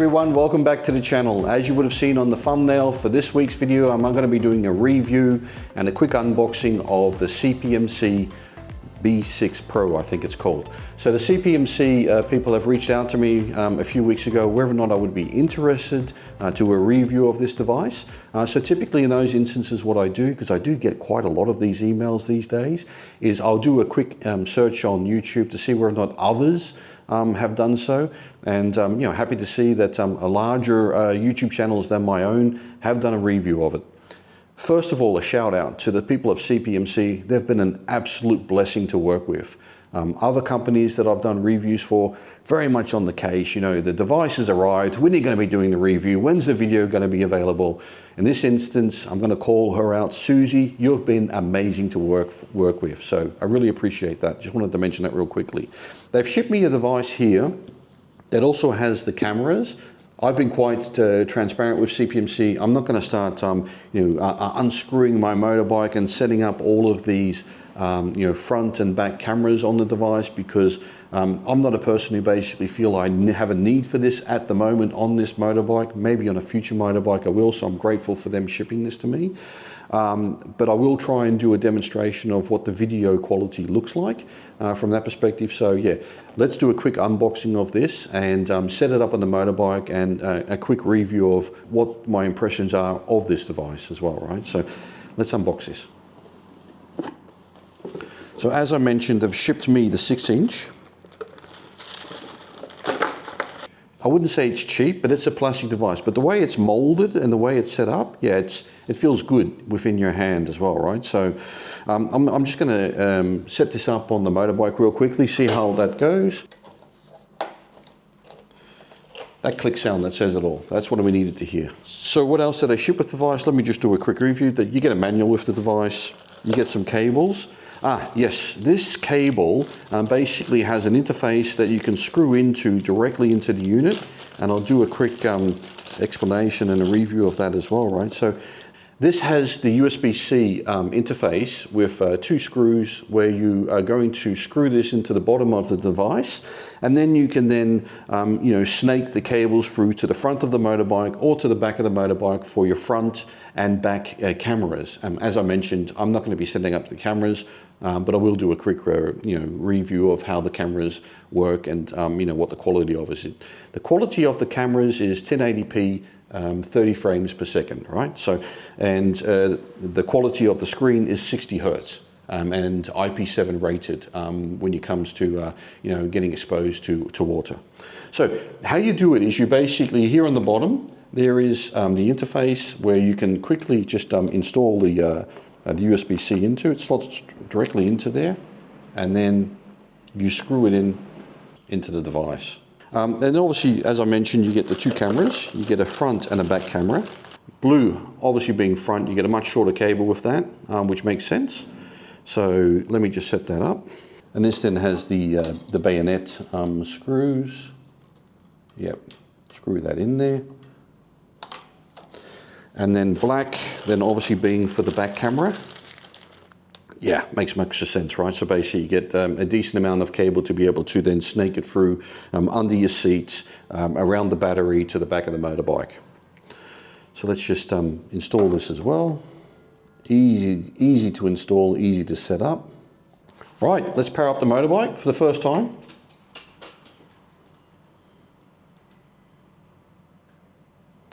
everyone, welcome back to the channel. As you would have seen on the thumbnail for this week's video, I'm going to be doing a review and a quick unboxing of the CPMC B6 Pro, I think it's called. So the CPMC people have reached out to me a few weeks ago whether or not I would be interested to do a review of this device. So typically in those instances what I do, because I do get quite a lot of these emails these days, is I'll do a quick search on YouTube to see whether or not others have done so, and you know, happy to see that a larger YouTube channels than my own have done a review of it. First of all, a shout out to the people of CPMC. They've been an absolute blessing to work with. Other companies that I've done reviews for, very much on the case, you know, the device has arrived, when are you going to be doing the review, when's the video going to be available? In this instance, I'm going to call her out. Susie, you've been amazing to work with, so I really appreciate that. Just wanted to mention that real quickly. They've shipped me a device here that also has the cameras. I've been quite transparent with CPMC. I'm not going to start unscrewing my motorbike and setting up all of these front and back cameras on the device, because I'm not a person who basically feel I have a need for this at the moment on this motorbike. Maybe on a future motorbike I will, so I'm grateful for them shipping this to me. But I will try and do a demonstration of what the video quality looks like from that perspective. So yeah, let's do a quick unboxing of this and set it up on the motorbike, and a quick review of what my impressions are of this device as well, right? So let's unbox this. So as I mentioned, they've shipped me the 6-inch. I wouldn't say it's cheap, but it's a plastic device. But the way it's molded and the way it's set up, yeah, it feels good within your hand as well, right? So I'm just going to set this up on the motorbike real quickly, see how that goes. That click sound, that says it all. That's what we needed to hear. So what else did I ship with the device? Let me just do a quick review. That you get a manual with the device, you get some cables. Yes, this cable basically has an interface that you can screw into directly into the unit, and I'll do a quick explanation and a review of that as well, right? So this has the USB-C interface with 2 screws where you are going to screw this into the bottom of the device, and then you can then snake the cables through to the front of the motorbike or to the back of the motorbike for your front and back cameras. As I mentioned, I'm not going to be setting up the cameras, but I will do a quick review of how the cameras work and what the quality of it is. The quality of the cameras is 1080p. 30 frames per second, right? So, and the quality of the screen is 60 Hertz and IP7 rated when it comes to getting exposed to water. So how you do it is you basically, here on the bottom there is the interface where you can quickly just install the USB-C into it. Slots directly into there, and then you screw it into the device. And obviously, as I mentioned, you get the 2 cameras. You get a front and a back camera. Blue, obviously being front, you get a much shorter cable with that, which makes sense. So let me just set that up. And this then has the bayonet screws. Yep, screw that in there. And then black, then obviously being for the back camera. Yeah, makes much sense, right? So basically you get a decent amount of cable to be able to then snake it through under your seat, around the battery to the back of the motorbike. So let's just install this as well. Easy to install, easy to set up. Right, let's power up the motorbike for the first time.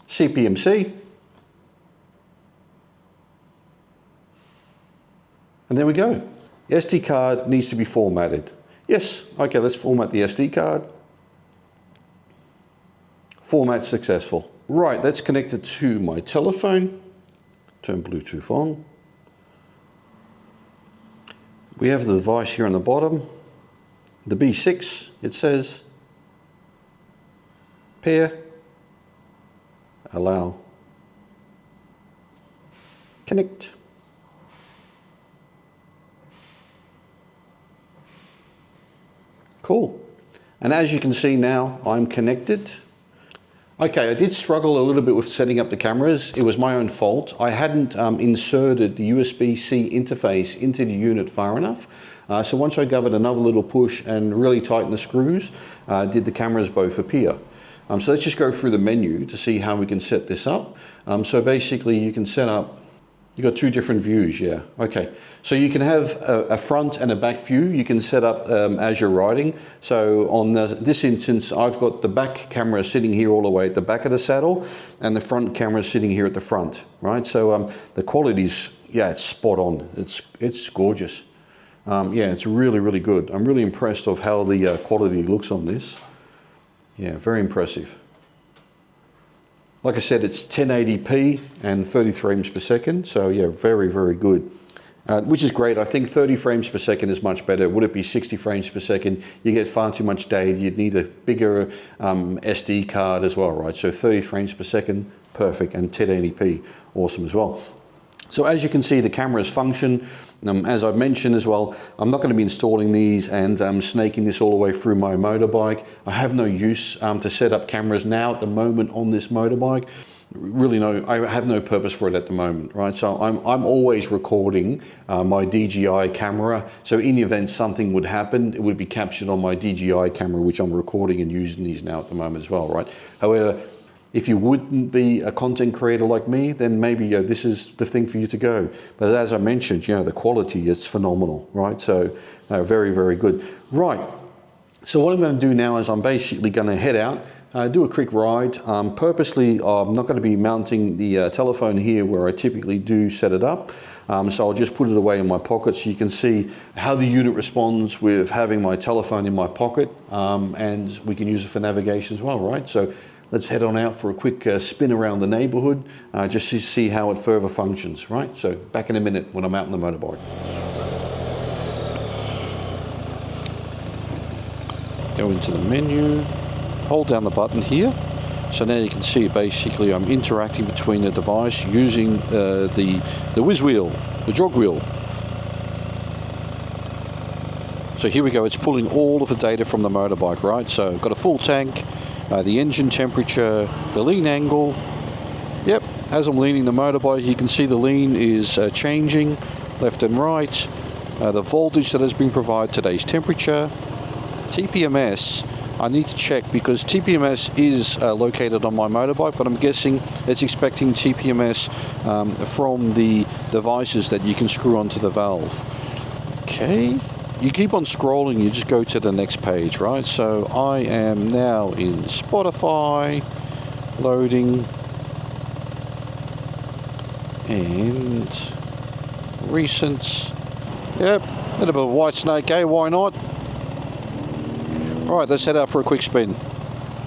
CPMC. And there we go. The SD card needs to be formatted. Yes, okay, let's format the SD card. Format successful. Right, let's connect it to my telephone. Turn Bluetooth on. We have the device here on the bottom. The B6, it says. Pair. Allow. Connect. Cool. And as you can see now, I'm connected. Okay, I did struggle a little bit with setting up the cameras. It was my own fault. I hadn't inserted the USB-C interface into the unit far enough. So once I gave it another little push and really tightened the screws, did the cameras both appear. So let's just go through the menu to see how we can set this up. So basically you can set up, you've got two different views, yeah, okay. So you can have a front and a back view you can set up as you're riding. So on this instance, I've got the back camera sitting here all the way at the back of the saddle and the front camera sitting here at the front, right? So the quality's, yeah, it's spot on. It's gorgeous. Yeah, it's really, really good. I'm really impressed of how the quality looks on this. Yeah, very impressive. Like I said, it's 1080p and 30 frames per second. So yeah, very, very good. Which is great. I think 30 frames per second is much better. Would it be 60 frames per second? You get far too much data. You'd need a bigger SD card as well, right? So 30 frames per second, perfect. And 1080p, awesome as well. So as you can see, the cameras function. As I've mentioned as well, I'm not going to be installing these and snaking this all the way through my motorbike. I have no use to set up cameras now at the moment on this motorbike. Really I have no purpose for it at the moment, right? So I'm always recording my DJI camera. So in the event something would happen, it would be captured on my DJI camera, which I'm recording and using these now at the moment as well, right? However, if you wouldn't be a content creator like me, then maybe this is the thing for you to go. But as I mentioned, the quality is phenomenal, right? So very, very good. Right, so what I'm going to do now is I'm basically going to head out, do a quick ride. Purposely, I'm not going to be mounting the telephone here where I typically do set it up. So I'll just put it away in my pocket so you can see how the unit responds with having my telephone in my pocket, and we can use it for navigation as well, right? So let's head on out for a quick spin around the neighborhood, just to see how it further functions, right? So back in a minute when I'm out on the motorbike. Go into the menu, hold down the button here. So now you can see basically I'm interacting between the device using the whiz wheel, the jog wheel. So here we go, it's pulling all of the data from the motorbike, right? So I've got a full tank, the engine temperature, the lean angle. Yep, as I'm leaning the motorbike, you can see the lean is changing left and right. The voltage that has been provided, today's temperature. TPMS, I need to check because TPMS is located on my motorbike, but I'm guessing it's expecting TPMS from the devices that you can screw onto the valve. Okay. You keep on scrolling, you just go to the next page, right? So I am now in Spotify, loading, and recents. Yep, a little bit of White Snake, eh? Why not? All right, let's head out for a quick spin.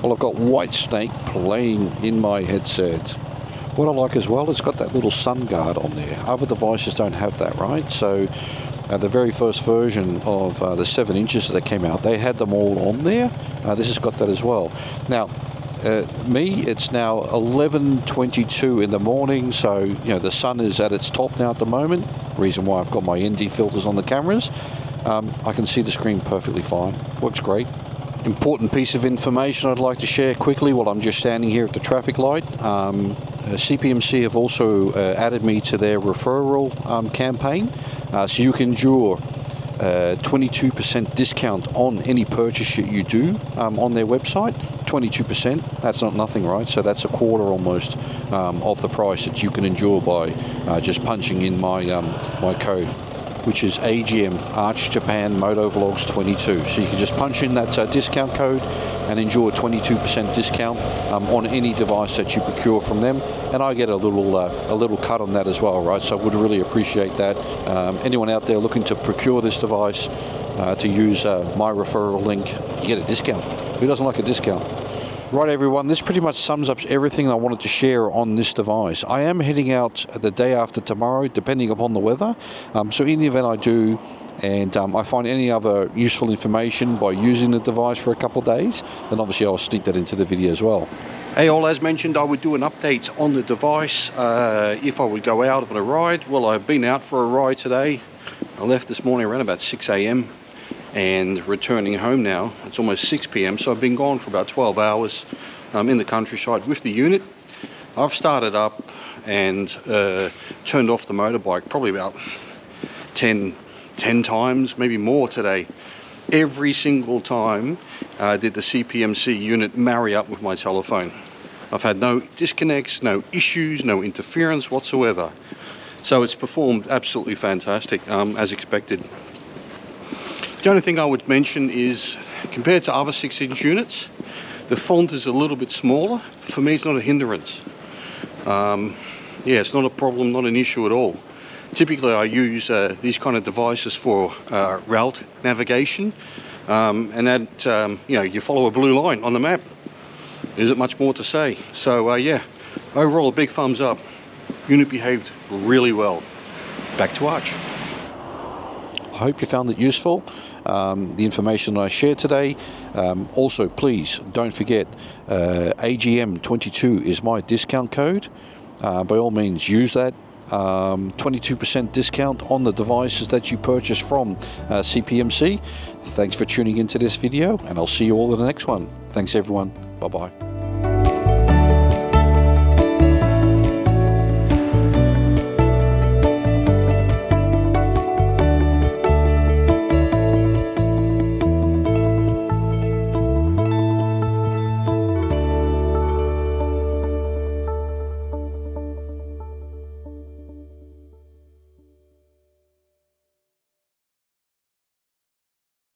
Well, I've got White Snake playing in my headset. What I like as well, it's got that little sun guard on there. Other devices don't have that, right? So the very first version of the 7 inches that came out, they had them all on there. This has got that as well. Now, it's now 11:22 in the morning, so the sun is at its top now at the moment. Reason why I've got my ND filters on the cameras. I can see the screen perfectly fine. Works great. Important piece of information I'd like to share quickly while I'm just standing here at the traffic light. CPMC have also added me to their referral campaign, so you can enjoy 22% discount on any purchase you do on their website. 22%, that's not nothing, right? So that's a quarter almost of the price that you can enjoy by just punching in my my code, which is AGM, Arch Japan Moto Vlogs 22. So you can just punch in that discount code and enjoy a 22% discount on any device that you procure from them. And I get a little cut on that as well, right? So I would really appreciate that. Anyone out there looking to procure this device, to use my referral link, you get a discount. Who doesn't like a discount? Right, everyone, this pretty much sums up everything I wanted to share on this device. I am heading out the day after tomorrow, depending upon the weather. So in the event I do, and I find any other useful information by using the device for a couple of days, then obviously I'll stick that into the video as well. Hey all, as mentioned, I would do an update on the device if I would go out on a ride. Well, I've been out for a ride today. I left this morning around about 6 a.m. and returning home now. It's almost 6 p.m. so I've been gone for about 12 hours in the countryside with the unit. I've started up and turned off the motorbike probably about 10 times, maybe more today. Every single time did the CPMC unit marry up with my telephone. I've had no disconnects, no issues, no interference whatsoever. So it's performed absolutely fantastic, as expected. The only thing I would mention is, compared to other 6-inch units, the font is a little bit smaller. For me, it's not a hindrance. Yeah, it's not a problem, not an issue at all. Typically, I use these kind of devices for route navigation, and that, you know, you follow a blue line on the map. There isn't much more to say. So yeah, overall a big thumbs up. Unit behaved really well. Back to Arch. I hope you found it useful, the information I shared today. Also, please don't forget, AGM22 is my discount code. By all means, use that. 22% discount on the devices that you purchase from CPMC. Thanks for tuning into this video, and I'll see you all in the next one. Thanks everyone. Bye bye.